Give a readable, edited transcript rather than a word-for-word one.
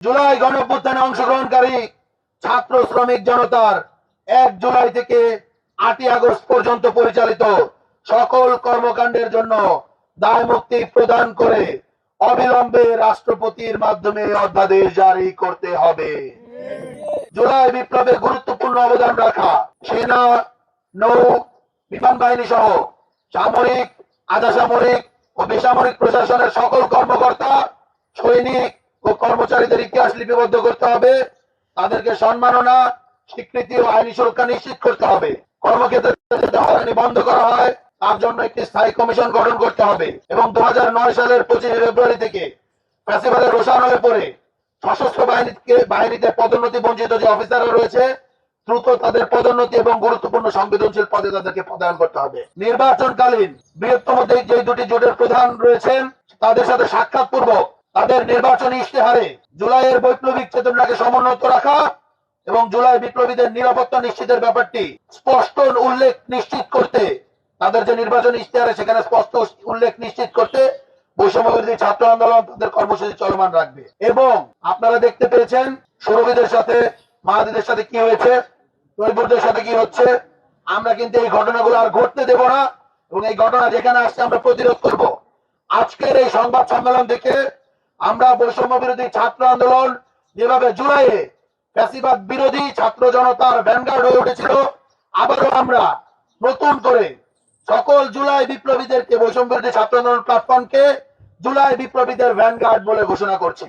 জুলাই গণঅভ্যুত্থানে অংশগ্রহণকারী ছাত্র শ্রমিক জনতার 1 জুলাই থেকে 8ই আগস্ট পর্যন্ত পরিচালিত সকল কর্মকাণ্ডের জন্য দায় মুক্তি প্রদান করে অবিলম্বে রাষ্ট্রপতির মাধ্যমে অধ্যাদেশ জারি করতে হবে। জুলাই বিপ্লবে গুরুত্বপূর্ণ অবদান রাখা সেনা, নৌ, বিমান বাহিনী সহ সামরিক, আধা সামরিক ও বেসামরিক প্রশাসনের সকল কর্মকর্তা, সৈনিক ও কর্মচারীদের ইতিহাস লিপিবদ্ধ করতে হবে। তাদেরকে সম্মাননা, স্বীকৃতি ও আইনি সুরক্ষা নিশ্চিত করতে হবে। কর্মক্ষেত্রে যাতে হয়রানি বন্ধ করা হয় তার জন্য একটি স্থায়ী কমিশন গঠন করতে হবে এবং 2009 সালের 25 ফেব্রুয়ারি থেকে ফ্যাসিবাদের রোশান হয়ে পড়ে সশস্ত্র বাহিনীতে পদোন্নতি বঞ্চিত যে অফিসাররা রয়েছে দ্রুত তাদের পদোন্নতি এবং গুরুত্বপূর্ণ সংবেদনশীল পদে তাদেরকে পদায়ন করতে হবে। নির্বাচনকালীন বৃহত্তম যে দুটি জোটের প্রধান রয়েছেন তাদের সাথে সাক্ষাৎ পূর্বক তাদের নির্বাচনী ইশতেহারে জুলাইয়ের বৈপ্লবিক চেতনাকে সমুন্নত রাখা এবং জুলাই বিপ্লবীদের নিরাপত্তা নিশ্চিতের ব্যাপারটি স্পষ্ট উল্লেখ নিশ্চিত করতে, তাদের যে নির্বাচনী ইশতেহারে সেখানে স্পষ্ট উল্লেখ নিশ্চিত করতে বৈষম্যবিরোধী ছাত্র আন্দোলন তাদের কর্মসূচি চলমান রাখবে। এবং আপনারা দেখতে পেয়েছেন সুরভীদের সাথে, মাহাদিদের সাথে কি হয়েছে, তৈবুরদের সাথে কি হচ্ছে। আমরা কিন্তু এই ঘটনাগুলো আর ঘটতে দেব না এবং এই ঘটনা যেখানে আসছে আমরা প্রতিরোধ করব। আজকের এই সংবাদ সম্মেলন থেকে আমরা বৈষম্য বিরোধী ছাত্র আন্দোলন যেভাবে জুলাইয়ে ফ্যাসিবাদ বিরোধী ছাত্র জনতার ভ্যানগার্ড হয়ে উঠেছিল, আবারও আমরা নতুন করে সকল জুলাই বিপ্লবীদেরকে বৈষম্য বিরোধী ছাত্র আন্দোলন প্ল্যাটফর্মকে জুলাই বিপ্লবীদের ভ্যানগার্ড বলে ঘোষণা করছি।